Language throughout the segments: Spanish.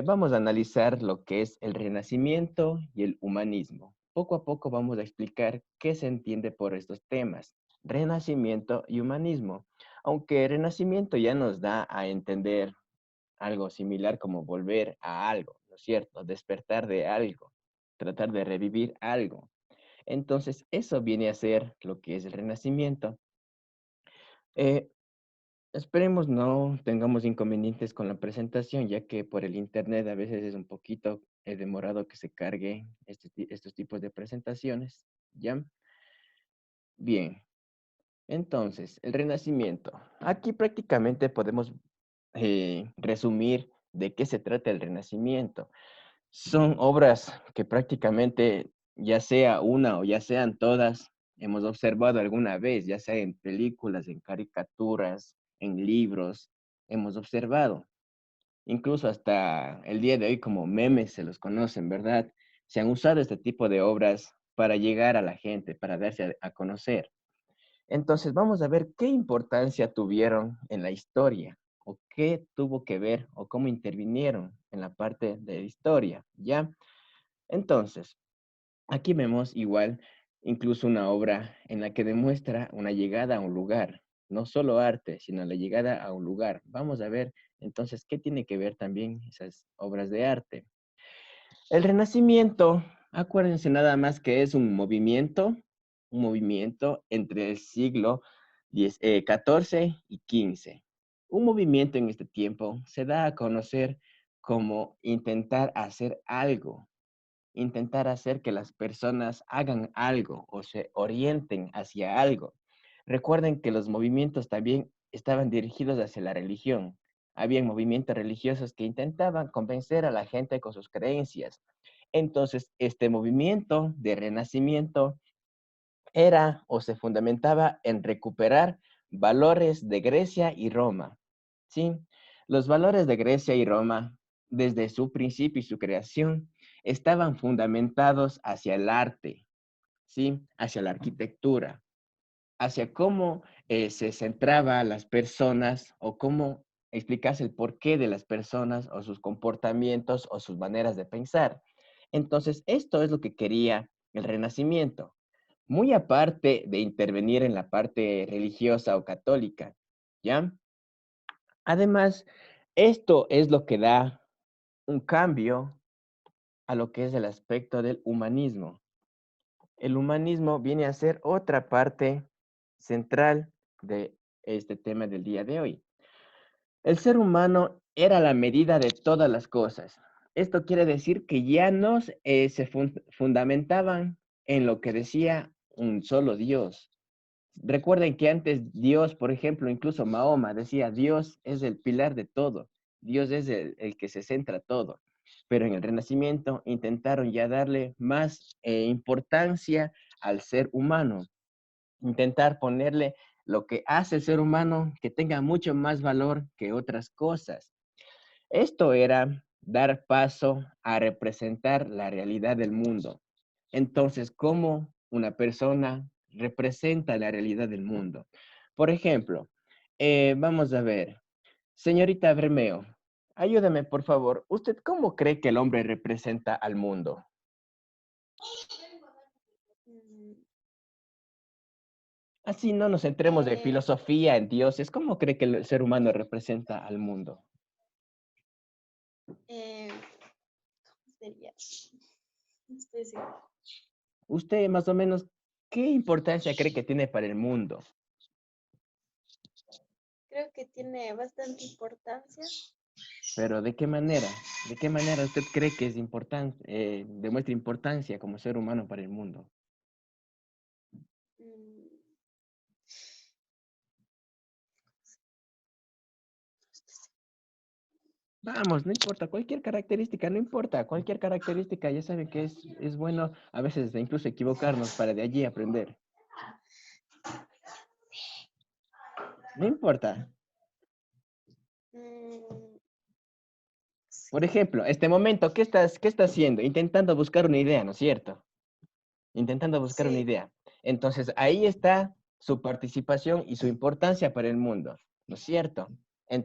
Vamos a analizar lo que es el Renacimiento y el humanismo. Poco a poco vamos a explicar qué se entiende por estos temas, Renacimiento y humanismo. Aunque Renacimiento ya nos da a entender algo similar como volver a algo, ¿no es cierto? Despertar de algo, tratar de revivir algo. Entonces, eso viene a ser lo que es el Renacimiento. Eh, Esperemos no tengamos inconvenientes con la presentación, ya que por el internet a veces es un poquito demorado que se cargue estos tipos de presentaciones. ¿Ya? Bien, entonces, el Renacimiento. Aquí prácticamente podemos resumir de qué se trata el Renacimiento. Son obras que prácticamente, ya sea una o ya sean todas, hemos observado alguna vez, ya sea en películas, en caricaturas, en libros, hemos observado. Incluso hasta el día de hoy como memes se los conocen, ¿verdad? Se han usado este tipo de obras para llegar a la gente, para darse a conocer. Entonces, vamos a ver qué importancia tuvieron en la historia, o qué tuvo que ver, o cómo intervinieron en la parte de la historia, ¿ya? Entonces, aquí vemos igual incluso una obra en la que demuestra una llegada a un lugar, no solo arte, sino la llegada a un lugar. Vamos a ver entonces qué tiene que ver también esas obras de arte. El Renacimiento, acuérdense nada más que es un movimiento entre el siglo XIV y XV. Un movimiento en este tiempo se da a conocer como intentar hacer que las personas hagan algo o se orienten hacia algo. Recuerden que los movimientos también estaban dirigidos hacia la religión. Habían movimientos religiosos que intentaban convencer a la gente con sus creencias. Entonces, este movimiento de renacimiento era o se fundamentaba en recuperar valores de Grecia y Roma. ¿Sí? Los valores de Grecia y Roma, desde su principio y su creación, estaban fundamentados hacia el arte, ¿sí? Hacia la arquitectura, hacia cómo se centraba a las personas o cómo explicase el porqué de las personas o sus comportamientos o sus maneras de pensar. Entonces, esto es lo que quería el Renacimiento, muy aparte de intervenir en la parte religiosa o católica, ¿ya? Además, esto es lo que da un cambio a lo que es el aspecto del humanismo. El humanismo viene a ser otra parte central de este tema del día de hoy. El ser humano era la medida de todas las cosas. Esto quiere decir que ya no se fundamentaban en lo que decía un solo Dios. Recuerden que antes Dios, por ejemplo, incluso Mahoma decía, Dios es el pilar de todo, Dios es el que se centra todo. Pero en el Renacimiento intentaron ya darle más importancia al ser humano, intentar ponerle lo que hace el ser humano que tenga mucho más valor que otras cosas. Esto era dar paso a representar la realidad del mundo. Entonces, ¿cómo una persona representa la realidad del mundo? Por ejemplo, vamos a ver, señorita Bermeo, ayúdame por favor. ¿Usted cómo cree que el hombre representa al mundo? Mm, Así no nos centremos de eh, filosofía en dioses. ¿Cómo cree que el ser humano representa al mundo? eh, ¿Cómo sería? No estoy segura. Usted más o menos, ¿qué importancia cree que tiene para el mundo? Creo que tiene bastante importancia. Pero ¿de qué manera? ¿De qué manera usted cree que es importante, demuestra importancia como ser humano para el mundo? Mm, Vamos, no importa, cualquier característica, no importa, cualquier característica, ya saben que es bueno a veces incluso equivocarnos para de allí aprender. No importa. mm, Por sí, ejemplo, este momento, ¿qué estás haciendo? Intentando buscar una idea, ¿no es cierto? Intentando buscar una sí, idea. Entonces, ahí está su participación y su importancia para el mundo, ¿no es cierto?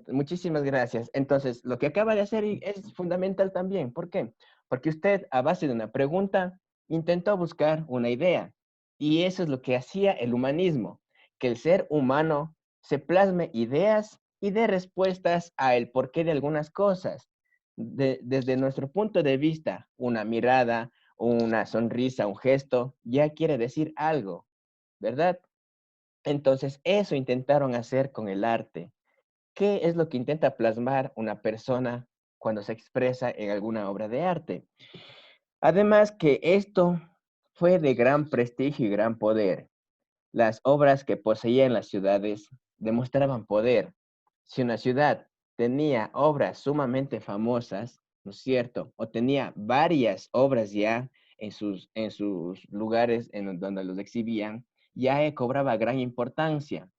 Muchísimas gracias. Entonces, lo que acaba de hacer es fundamental también. ¿Por qué? Porque usted, a base de una pregunta, intentó buscar una idea. Y eso es lo que hacía el humanismo, que el ser humano se plasme ideas y dé respuestas a el porqué de algunas cosas. Desde nuestro punto de vista, una mirada, una sonrisa, un gesto, ya quiere decir algo, ¿verdad? Entonces, eso intentaron hacer con el arte. ¿Qué es lo que intenta plasmar una persona cuando se expresa en alguna obra de arte? Además que esto fue de gran prestigio y gran poder. Las obras que poseían las ciudades demostraban poder. Si una ciudad tenía obras sumamente famosas, ¿no es cierto? O tenía varias obras ya en sus lugares en donde los exhibían, ya cobraba gran importancia.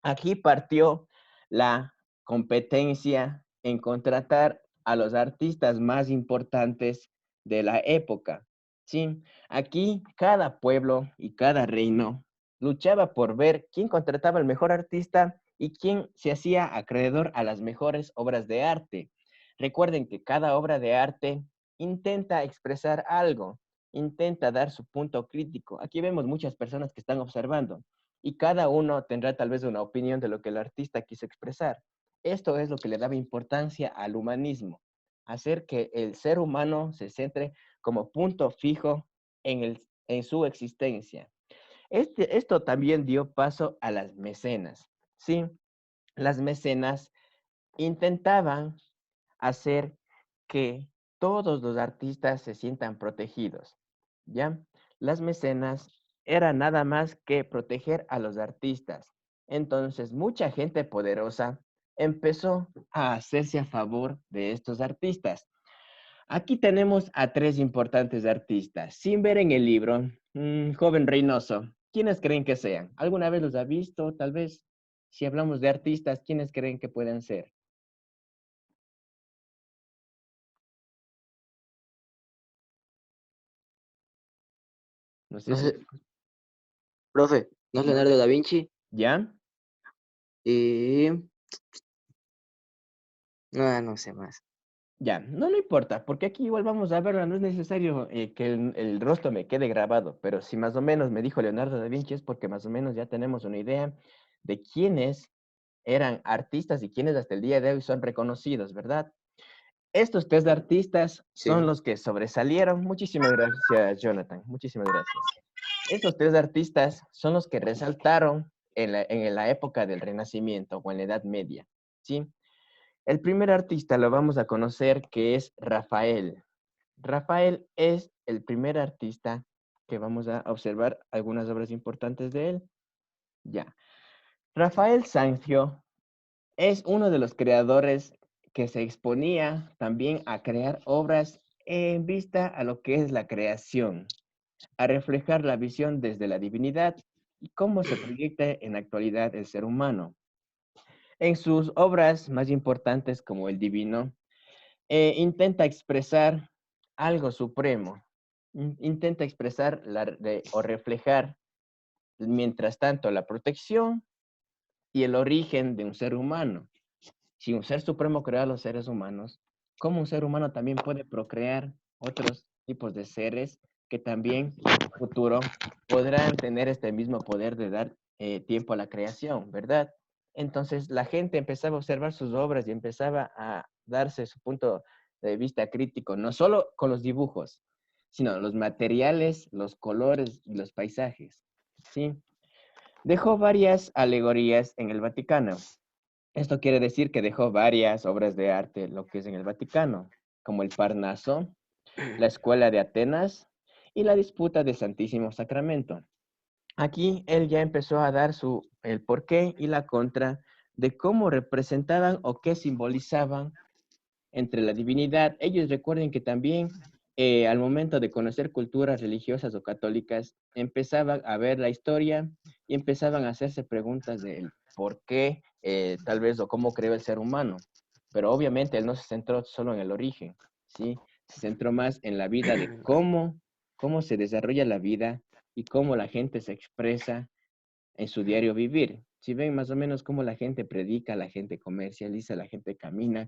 Aquí partió la competencia en contratar a los artistas más importantes de la época. ¿Sí? Aquí cada pueblo y cada reino luchaba por ver quién contrataba el mejor artista y quién se hacía acreedor a las mejores obras de arte. Recuerden que cada obra de arte intenta expresar algo, intenta dar su punto crítico. Aquí vemos muchas personas que están observando y cada uno tendrá tal vez una opinión de lo que el artista quiso expresar. Esto es lo que le daba importancia al humanismo, hacer que el ser humano se centre como punto fijo en su existencia. Esto también dio paso a las mecenas. ¿Sí? Las mecenas intentaban hacer que todos los artistas se sientan protegidos, ¿ya? Las mecenas eran nada más que proteger a los artistas. Entonces, mucha gente poderosa empezó a hacerse a favor de estos artistas. Aquí tenemos a tres importantes artistas. Sin ver en el libro, joven Reynoso, ¿quiénes creen que sean? ¿Alguna vez los ha visto? Tal vez, si hablamos de artistas, ¿quiénes creen que pueden ser? No sé No si... sé, profe, no es ¿No? Leonardo da Vinci ¿Ya? y no, no sé más. Ya, no, no importa, porque aquí igual vamos a verlo, no es necesario que el rostro me quede grabado, pero si más o menos me dijo Leonardo da Vinci es porque más o menos ya tenemos una idea de quiénes eran artistas y quiénes hasta el día de hoy son reconocidos, ¿verdad? Estos tres artistas son Sí. los que sobresalieron. Muchísimas gracias, Jonathan, muchísimas gracias. Estos tres artistas son los que resaltaron en la época del Renacimiento o en la Edad Media, ¿sí? El primer artista lo vamos a conocer que es Rafael. Rafael es el primer artista que vamos a observar algunas obras importantes de él. Ya. Rafael Sanzio es uno de los creadores que se exponía también a crear obras en vista a lo que es la creación, a reflejar la visión desde la divinidad y cómo se proyecta en la actualidad el ser humano. En sus obras más importantes como El Divino, intenta expresar algo supremo, intenta expresar o reflejar, mientras tanto, la protección y el origen de un ser humano. Si un ser supremo creó a los seres humanos, ¿cómo un ser humano también puede procrear otros tipos de seres que también en un futuro podrán tener este mismo poder de dar tiempo a la creación, ¿verdad? Entonces la gente empezaba a observar sus obras y empezaba a darse su punto de vista crítico, no solo con los dibujos, sino los materiales, los colores y los paisajes, ¿sí? Dejó varias alegorías en el Vaticano. Esto quiere decir que dejó varias obras de arte, lo que es en el Vaticano, como el Parnaso, la Escuela de Atenas y la Disputa del Santísimo Sacramento. Aquí él ya empezó a dar el porqué y la contra de cómo representaban o qué simbolizaban entre la divinidad. Ellos recuerden que también al momento de conocer culturas religiosas o católicas, empezaban a ver la historia y empezaban a hacerse preguntas del por qué, tal vez, o cómo creó el ser humano. Pero obviamente él no se centró solo en el origen, ¿sí? Se centró más en la vida de cómo se desarrolla la vida y cómo la gente se expresa en su diario vivir. Si ven más o menos cómo la gente predica, la gente comercializa, la gente camina,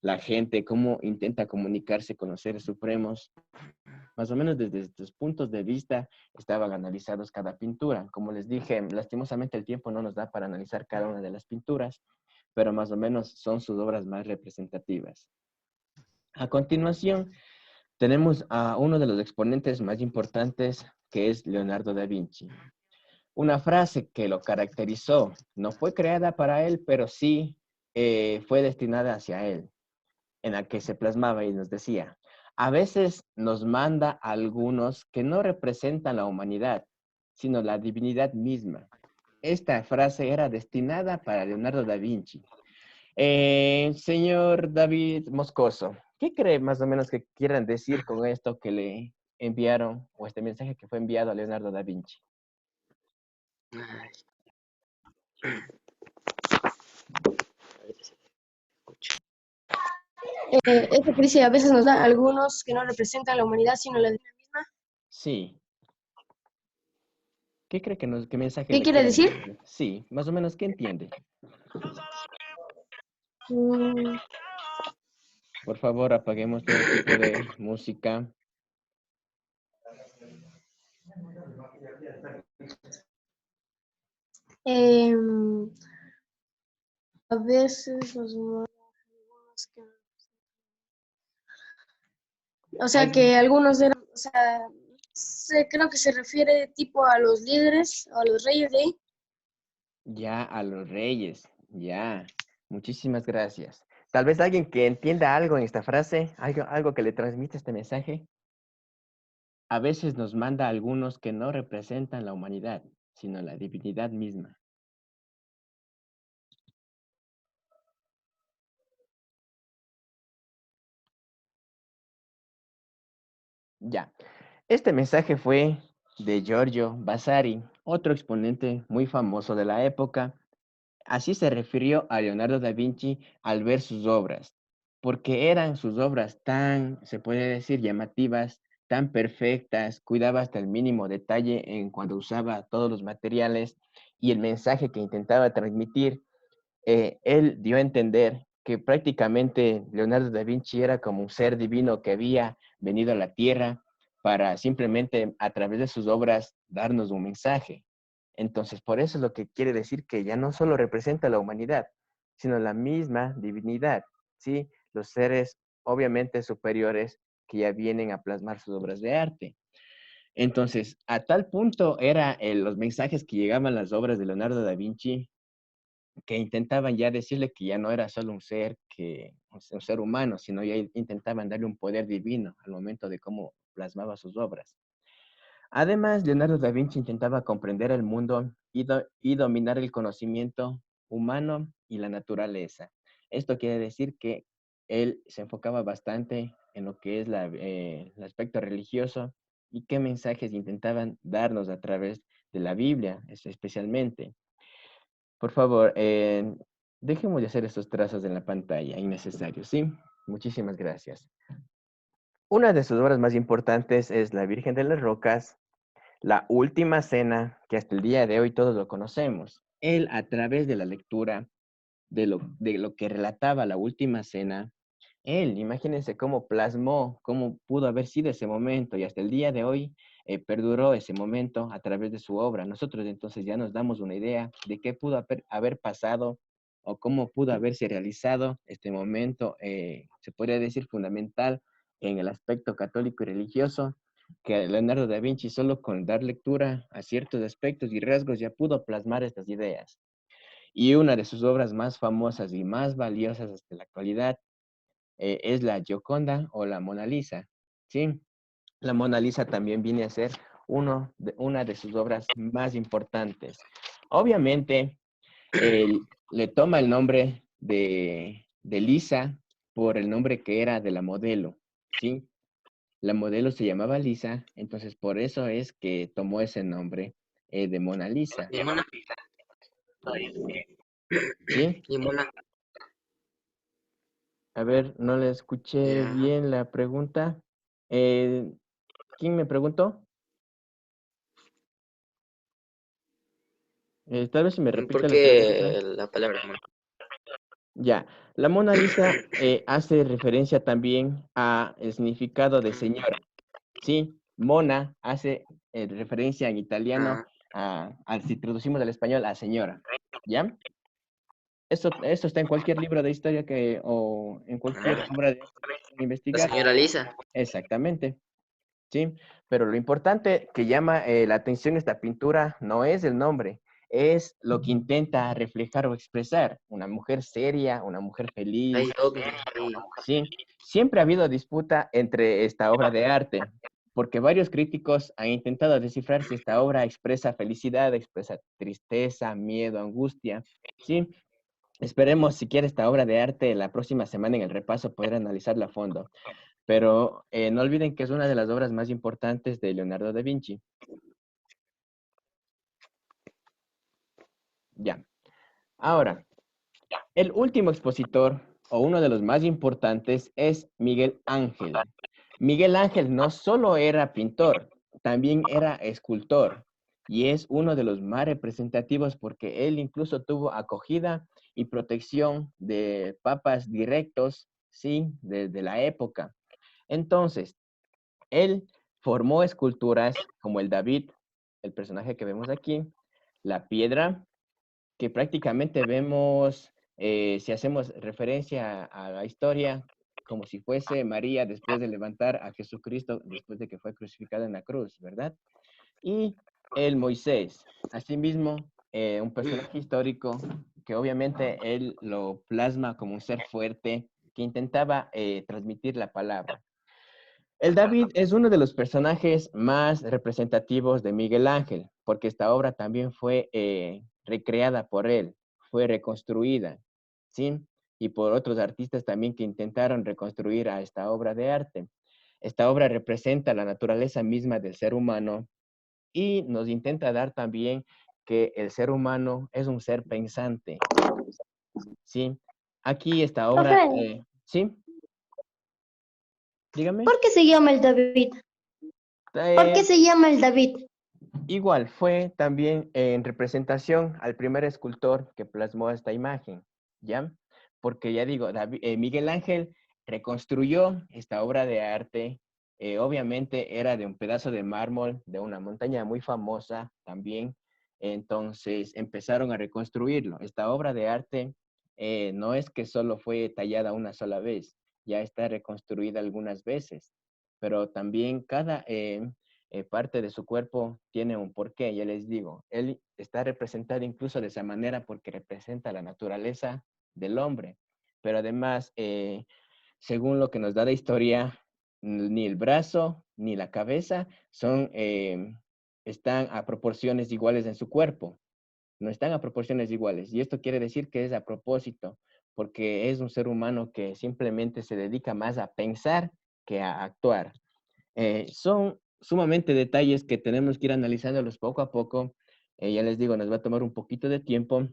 la gente cómo intenta comunicarse con los seres supremos, más o menos desde estos puntos de vista estaban analizados cada pintura. Como les dije, lastimosamente el tiempo no nos da para analizar cada una de las pinturas, pero más o menos son sus obras más representativas. A continuación, tenemos a uno de los exponentes más importantes, que es Leonardo da Vinci. Una frase que lo caracterizó, no fue creada para él, pero sí fue destinada hacia él, en la que se plasmaba y nos decía, a veces nos manda a algunos que no representan la humanidad, sino la divinidad misma. Esta frase era destinada para Leonardo da Vinci. Señor David Moscoso, ¿qué cree más o menos que quieran decir con esto que le enviaron, o este mensaje que fue enviado a Leonardo da Vinci? Ay, a ver si se escucha. Esto que dice, a veces nos da algunos que no representan la humanidad, sino la divina misma. Sí. ¿Qué cree qué mensaje ¿Qué le quiere quieren decir? decir? Sí, más o menos, ¿qué entiende? Mm, Por favor, apaguemos todo tipo de música. em, a veces nos manda algunos que o sea Ay, que algunos eran, o sea, creo que se refiere tipo a los líderes, a los reyes de ahí. ya, a los reyes, ya. Muchísimas gracias. Tal vez alguien que entienda algo en esta frase, algo que le transmite este mensaje. A veces nos manda a algunos que no representan la humanidad, sino la divinidad misma. Ya. Este mensaje fue de Giorgio Vasari, otro exponente muy famoso de la época. Así se refirió a Leonardo da Vinci al ver sus obras, porque eran sus obras tan, se puede decir, llamativas, tan perfectas, cuidaba hasta el mínimo detalle en cuando usaba todos los materiales y el mensaje que intentaba transmitir. Él dio a entender que prácticamente Leonardo da Vinci era como un ser divino que había venido a la tierra para simplemente a través de sus obras darnos un mensaje. Entonces, por eso es lo que quiere decir que ya no solo representa a la humanidad, sino la misma divinidad, ¿sí? Los seres obviamente superiores que ya vienen a plasmar sus obras de arte. Entonces, a tal punto eran los mensajes que llegaban a las obras de Leonardo da Vinci que intentaban ya decirle que ya no era solo un ser un ser humano, sino ya intentaban darle un poder divino al momento de cómo plasmaba sus obras. Además, Leonardo da Vinci intentaba comprender el mundo y dominar el conocimiento humano y la naturaleza. Esto quiere decir que él se enfocaba bastante en lo que es el aspecto religioso y qué mensajes intentaban darnos a través de la Biblia, especialmente. Por favor, dejemos de hacer estos trazos en la pantalla innecesarios, ¿sí? Muchísimas gracias. Una de sus obras más importantes es La Virgen de las Rocas, La Última Cena, que hasta el día de hoy todos lo conocemos. Él, a través de la lectura de lo que relataba la Última Cena, él, imagínense cómo plasmó, cómo pudo haber sido ese momento y hasta el día de hoy perduró ese momento a través de su obra. Nosotros entonces ya nos damos una idea de qué pudo haber pasado o cómo pudo haberse realizado este momento, se podría decir fundamental en el aspecto católico y religioso, que Leonardo da Vinci solo con dar lectura a ciertos aspectos y rasgos ya pudo plasmar estas ideas. Y una de sus obras más famosas y más valiosas hasta la actualidad es la Gioconda o la Mona Lisa, ¿sí? La Mona Lisa también viene a ser una de sus obras más importantes. Obviamente, le toma el nombre de Lisa por el nombre que era de la modelo, ¿sí? La modelo se llamaba Lisa, entonces por eso es que tomó ese nombre de Mona Lisa, Mi mona, ¿sí? mi mona, A ver, no le escuché ya, bien la pregunta. Eh, ¿Quién me preguntó? Tal vez si me ¿Por repite la pregunta. qué la palabra Mona? Ya, la Mona Lisa hace referencia también a el significado de Mm, señora. Sí, Mona hace referencia en italiano ah, si traducimos al español, a señora. ¿Ya? Esto está en cualquier libro de historia o en cualquier ah, obra de arte que pueden la investigar. señora Lisa. Exactamente. Sí, pero lo importante que llama la atención esta pintura no es el nombre, es lo que intenta reflejar o expresar. Una mujer seria, una mujer Ay, feliz. obvio, sí. Sí, siempre ha habido disputa entre esta obra de arte, porque varios críticos han intentado descifrar si esta obra expresa felicidad, expresa tristeza, miedo, angustia. Sí, esperemos siquiera esta obra de arte la próxima semana en el repaso poder analizarla a fondo. Pero no olviden que es una de las obras más importantes de Leonardo da Vinci. Ya. Ahora, el último expositor, o uno de los más importantes, es Miguel Ángel. Miguel Ángel no solo era pintor, también era escultor. Y es uno de los más representativos porque él incluso tuvo acogida y protección de papas directos, sí, desde la época. Entonces, él formó esculturas como el David, el personaje que vemos aquí, la piedra, que prácticamente vemos, si hacemos referencia a la historia, como si fuese María después de levantar a Jesucristo después de que fue crucificado en la cruz, ¿verdad? Y el Moisés, asimismo, un personaje histórico que obviamente él lo plasma como un ser fuerte que intentaba transmitir la palabra. El David es uno de los personajes más representativos de Miguel Ángel, porque esta obra también fue recreada por él, fue reconstruida, ¿sí? Y por otros artistas también que intentaron reconstruir a esta obra de arte. Esta obra representa la naturaleza misma del ser humano y nos intenta dar también que el ser humano es un ser pensante, ¿sí? Aquí esta obra, Profe, ¿sí? Dígame. ¿por qué se llama el David? ¿Por Eh, qué se llama el David? Igual, fue también en representación al primer escultor que plasmó esta imagen, ¿ya? Porque ya digo, Miguel Ángel reconstruyó esta obra de arte, obviamente era de un pedazo de mármol de una montaña muy famosa también, entonces empezaron a reconstruirlo. Esta obra de arte no es que solo fue tallada una sola vez, ya está reconstruida algunas veces, pero también cada parte de su cuerpo tiene un porqué, ya les digo. Él está representado incluso de esa manera porque representa la naturaleza del hombre. Pero además, según lo que nos da la historia, ni el brazo ni la cabeza están a proporciones iguales en su cuerpo. No están a proporciones iguales. Y esto quiere decir que es a propósito, porque es un ser humano que simplemente se dedica más a pensar que a actuar. Son sumamente detalles que tenemos que ir analizándolos poco a poco. Ya les digo, nos va a tomar un poquito de tiempo,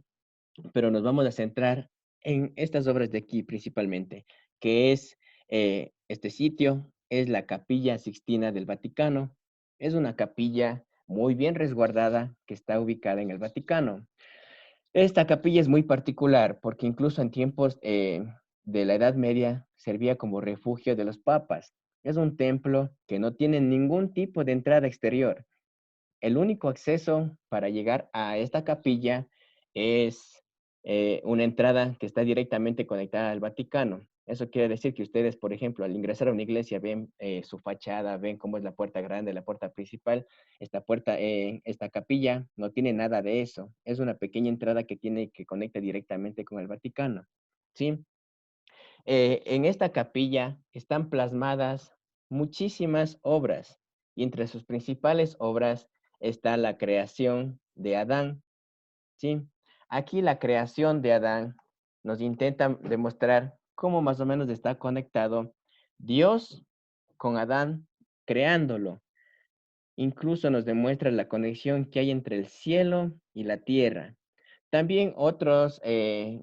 pero nos vamos a centrar en estas obras de aquí principalmente, que es este sitio, es la Capilla Sixtina del Vaticano. Es una capilla muy bien resguardada que está ubicada en el Vaticano. Esta capilla es muy particular porque incluso en tiempos de la Edad Media servía como refugio de los papas. Es un templo que no tiene ningún tipo de entrada exterior. El único acceso para llegar a esta capilla es una entrada que está directamente conectada al Vaticano. Eso quiere decir que ustedes, por ejemplo, al ingresar a una iglesia, ven su fachada, ven cómo es la puerta grande, la puerta principal. Esta puerta, esta capilla, no tiene nada de eso. Es una pequeña entrada que conecta directamente con el Vaticano. ¿Sí? En esta capilla están plasmadas muchísimas obras y entre sus principales obras está la creación de Adán, ¿sí? Aquí la creación de Adán nos intenta demostrar cómo más o menos está conectado Dios con Adán creándolo. Incluso nos demuestra la conexión que hay entre el cielo y la tierra. También otros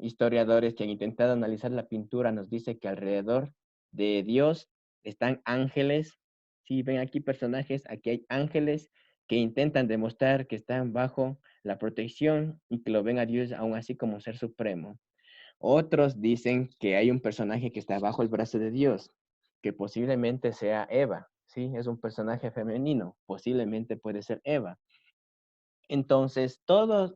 historiadores que han intentado analizar la pintura nos dice que alrededor de Dios están ángeles. Si ven aquí personajes, aquí hay ángeles que intentan demostrar que están bajo la protección y que lo ven a Dios aún así como ser supremo. Otros dicen que hay un personaje que está bajo el brazo de Dios, que posiblemente sea Eva, ¿sí? Es un personaje femenino, posiblemente puede ser Eva. Entonces, todas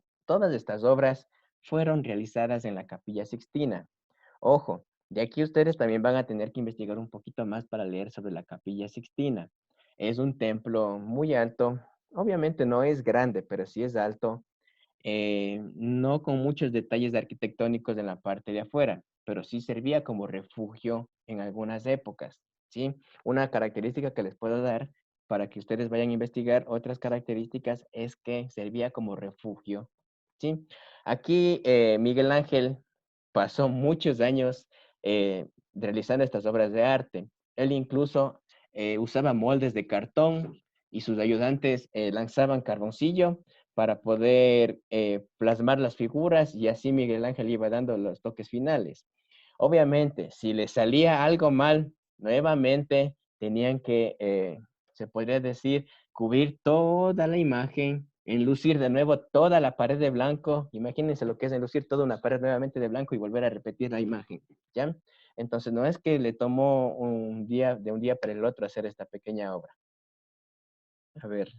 estas obras fueron realizadas en la Capilla Sixtina. Ojo, de aquí ustedes también van a tener que investigar un poquito más para leer sobre la Capilla Sixtina. Es un templo muy alto, obviamente no es grande, pero sí es alto, no con muchos detalles arquitectónicos en la parte de afuera, pero sí servía como refugio en algunas épocas, ¿sí? Una característica que les puedo dar para que ustedes vayan a investigar otras características es que servía como refugio, ¿sí? Aquí Miguel Ángel pasó muchos años realizando estas obras de arte. Él incluso usaba moldes de cartón y sus ayudantes lanzaban carboncillo para poder plasmar las figuras y así Miguel Ángel iba dando los toques finales. Obviamente, si le salía algo mal, nuevamente tenían que, se podría decir, cubrir toda la imagen, enlucir de nuevo toda la pared de blanco. Imagínense lo que es enlucir toda una pared nuevamente de blanco y volver a repetir la imagen, ¿ya? Entonces, no es que le tomó de un día para el otro hacer esta pequeña obra. A ver.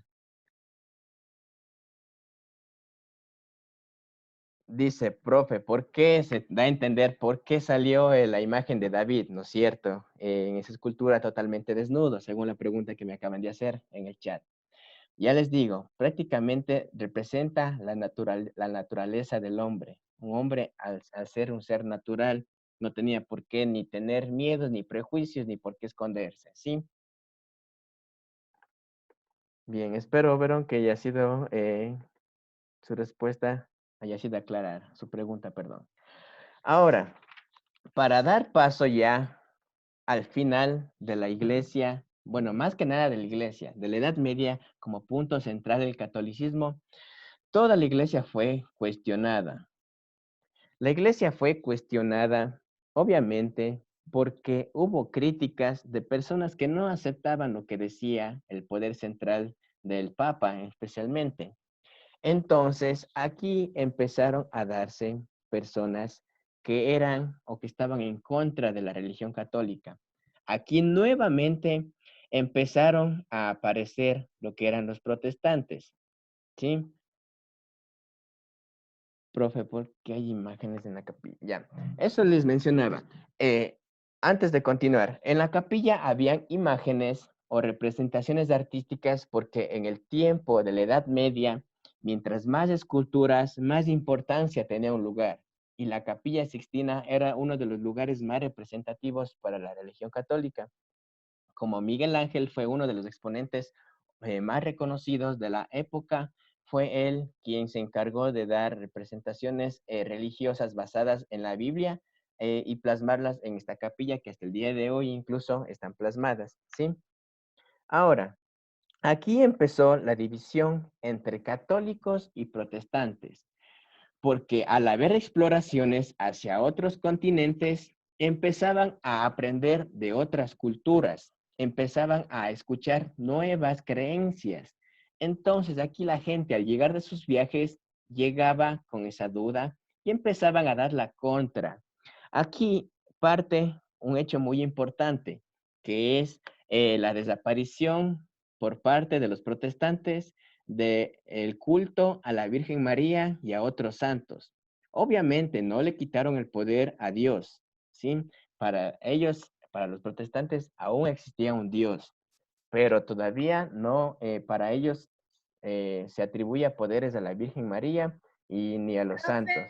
Dice, profe, ¿por qué se da a entender por qué salió la imagen de David, ¿no es cierto? En esa escultura totalmente desnudo, según la pregunta que me acaban de hacer en el chat. Ya les digo, prácticamente representa la naturaleza del hombre. Un hombre, al ser un ser natural, no tenía por qué ni tener miedos, ni prejuicios, ni por qué esconderse, ¿sí? Bien, espero, Verón, que haya sido su respuesta, haya sido aclarada, su pregunta, perdón. Ahora, para dar paso ya al final de la iglesia, bueno, más que nada de la iglesia, de la Edad Media como punto central del catolicismo, toda la iglesia fue cuestionada. La iglesia fue cuestionada, obviamente, porque hubo críticas de personas que no aceptaban lo que decía el poder central del Papa, especialmente. Entonces, aquí empezaron a darse personas que eran o que estaban en contra de la religión católica. Aquí nuevamente empezaron a aparecer lo que eran los protestantes, ¿sí? Profe, ¿por qué hay imágenes en la capilla? Ya, eso les mencionaba. Antes de continuar, en la capilla habían imágenes o representaciones artísticas porque en el tiempo de la Edad Media, mientras más esculturas, más importancia tenía un lugar. Y la Capilla Sixtina era uno de los lugares más representativos para la religión católica. Como Miguel Ángel fue uno de los exponentes más reconocidos de la época, fue él quien se encargó de dar representaciones religiosas basadas en la Biblia y plasmarlas en esta capilla que hasta el día de hoy incluso están plasmadas, ¿sí? Ahora, aquí empezó la división entre católicos y protestantes porque al haber exploraciones hacia otros continentes, empezaban a aprender de otras culturas, empezaban a escuchar nuevas creencias. Entonces aquí la gente al llegar de sus viajes llegaba con esa duda y empezaban a dar la contra. Aquí parte un hecho muy importante, que es la desaparición por parte de los protestantes del culto a la Virgen María y a otros santos. Obviamente no le quitaron el poder a Dios, ¿sí? Para ellos, para los protestantes, aún existía un Dios, pero todavía no, para ellos se atribuye poderes a la Virgen María y ni a los santos,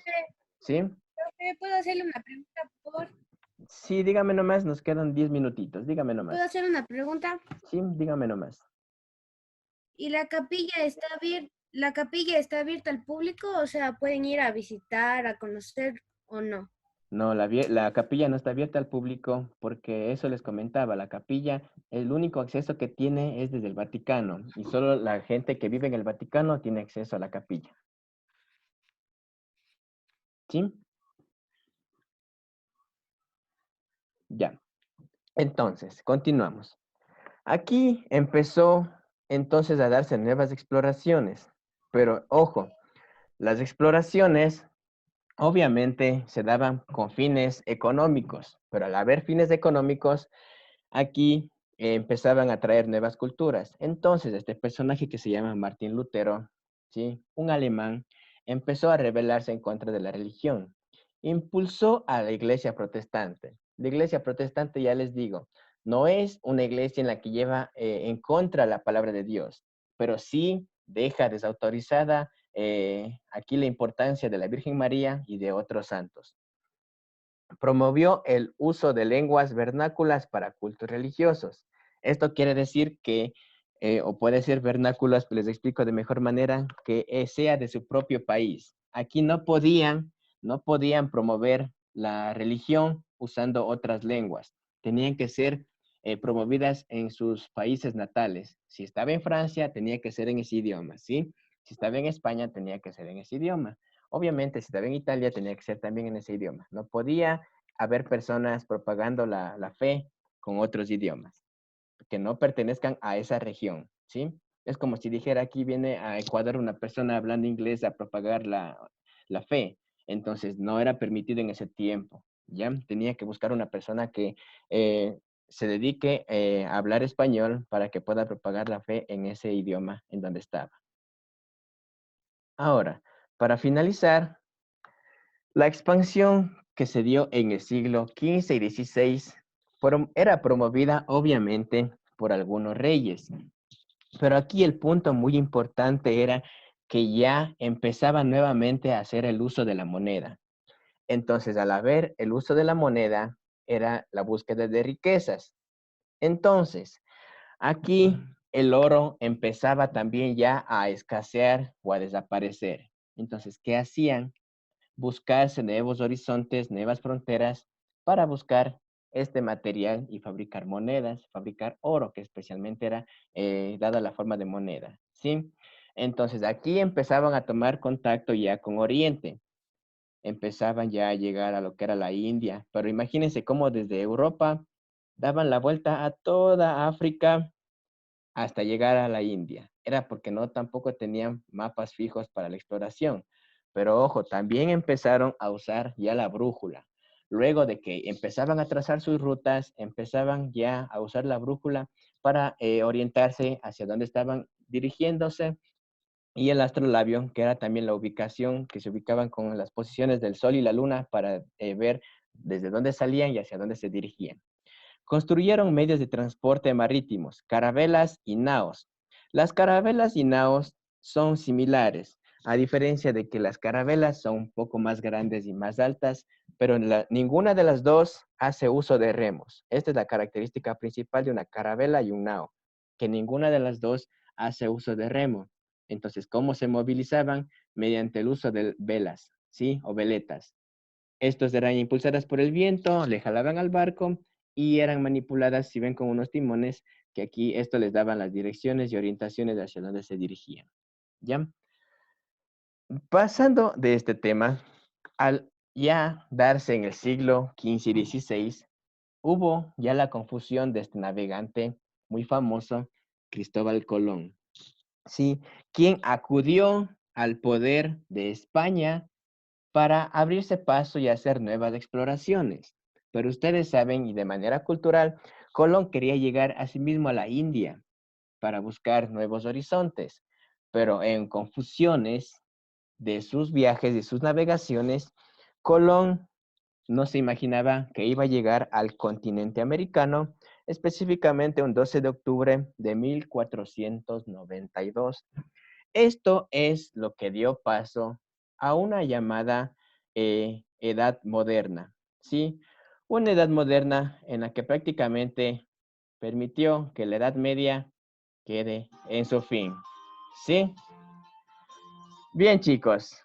¿sí? Profe, ¿puedo hacerle una pregunta, por favor? Sí, dígame nomás, nos quedan 10 minutitos, dígame ¿Puedo nomás. hacer una pregunta? Sí, dígame nomás. ¿Y la capilla está abierta al público? O sea, ¿pueden ir a visitar, a conocer o no? No, la capilla no está abierta al público porque eso les comentaba, la capilla, el único acceso que tiene es desde el Vaticano y solo la gente que vive en el Vaticano tiene acceso a la capilla. ¿Sí? Ya. Entonces, continuamos. Aquí empezó entonces a darse nuevas exploraciones, pero ojo, Las exploraciones obviamente se daban con fines económicos, pero al haber fines económicos, aquí empezaban a traer nuevas culturas. Entonces, este personaje que se llama Martín Lutero, ¿sí? Un alemán, empezó a rebelarse en contra de la religión. Impulsó a la iglesia protestante. La iglesia protestante, ya les digo, no es una iglesia en la que lleva en contra la palabra de Dios, pero sí deja desautorizada aquí la importancia de la Virgen María y de otros santos. Promovió el uso de lenguas vernáculas para cultos religiosos. Esto quiere decir que, o puede ser vernáculas, pero les explico de mejor manera, que sea de su propio país. Aquí no podían promover la religión usando otras lenguas. Tenían que ser promovidas en sus países natales. Si estaba en Francia, tenía que ser en ese idioma, ¿sí? Si estaba en España, tenía que ser en ese idioma. Obviamente, si estaba en Italia, tenía que ser también en ese idioma. No podía haber personas propagando la fe con otros idiomas que no pertenezcan a esa región, ¿sí? Es como si dijera, aquí viene a Ecuador una persona hablando inglés a propagar la fe. Entonces, no era permitido en ese tiempo, ¿ya? Tenía que buscar una persona que se dedique a hablar español para que pueda propagar la fe en ese idioma en donde estaba. Ahora, para finalizar, la expansión que se dio en el siglo XV y XVI era promovida obviamente por algunos reyes, pero aquí el punto muy importante era que ya empezaba nuevamente a hacer el uso de la moneda. Entonces, al haber el uso de la moneda, era la búsqueda de riquezas. Entonces, aquí el oro empezaba también ya a escasear o a desaparecer. Entonces, ¿qué hacían? Buscarse nuevos horizontes, nuevas fronteras para buscar este material y fabricar monedas, fabricar oro, que especialmente era dada la forma de moneda, ¿sí? Entonces aquí empezaban a tomar contacto ya con Oriente, empezaban ya a llegar a lo que era la India, pero imagínense cómo desde Europa daban la vuelta a toda África hasta llegar a la India. Era porque no tampoco tenían mapas fijos para la exploración. Pero ojo, también empezaron a usar ya la brújula. Luego de que empezaban a trazar sus rutas, empezaban ya a usar la brújula para orientarse hacia dónde estaban dirigiéndose. Y el astrolabio, que era también la ubicación, que se ubicaban con las posiciones del Sol y la Luna para ver desde dónde salían y hacia dónde se dirigían. Construyeron medios de transporte marítimos, carabelas y naos. Las carabelas y naos son similares, a diferencia de que las carabelas son un poco más grandes y más altas, pero ninguna de las dos hace uso de remos. Esta es la característica principal de una carabela y un nao, que ninguna de las dos hace uso de remo. Entonces, ¿cómo se movilizaban? Mediante el uso de velas, ¿sí? O veletas. Estos eran impulsadas por el viento, le jalaban al barco y eran manipuladas, si ven, con unos timones, que aquí esto les daban las direcciones y orientaciones hacia dónde se dirigían. ¿Ya? Pasando de este tema, al ya darse en el siglo XV y XVI, hubo ya la confusión de este navegante muy famoso, Cristóbal Colón. ¿Sí? Quien acudió al poder de España para abrirse paso y hacer nuevas exploraciones. Pero ustedes saben, y de manera cultural, Colón quería llegar a sí mismo a la India para buscar nuevos horizontes, pero en confusiones de sus viajes y sus navegaciones, Colón no se imaginaba que iba a llegar al continente americano, específicamente un 12 de octubre de 1492. Esto es lo que dio paso a una llamada edad moderna, ¿sí? Una edad moderna en la que prácticamente permitió que la Edad Media quede en su fin, ¿sí? Bien, chicos.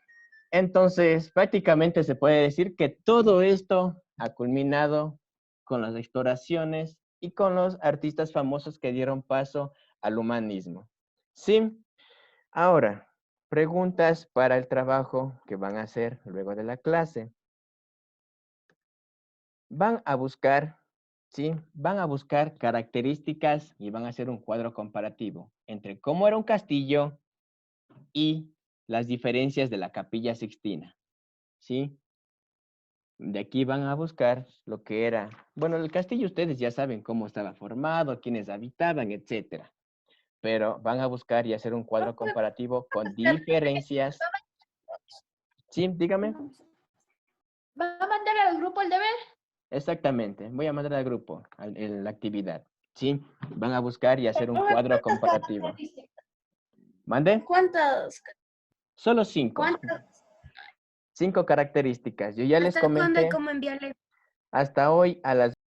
Entonces, prácticamente se puede decir que todo esto ha culminado con las exploraciones y con los artistas famosos que dieron paso al humanismo, ¿sí? Ahora, preguntas para el trabajo que van a hacer luego de la clase. Van a buscar, ¿sí? Van a buscar características y van a hacer un cuadro comparativo entre cómo era un castillo y las diferencias de la Capilla Sixtina, ¿sí? De aquí van a buscar lo que era, bueno, el castillo ustedes ya saben cómo estaba formado, quiénes habitaban, etcétera. Pero van a buscar y hacer un cuadro comparativo con diferencias. Sí, dígame. ¿Va a mandar al grupo el deber? Exactamente. Voy a mandar al grupo en la actividad. Sí, van a buscar y hacer un cuadro comparativo. ¿Mande? ¿Cuántos? Solo 5. ¿Cuántos? 5 características. Yo ya les ¿Hasta cuándo y comenté cómo enviarle? hasta hoy a las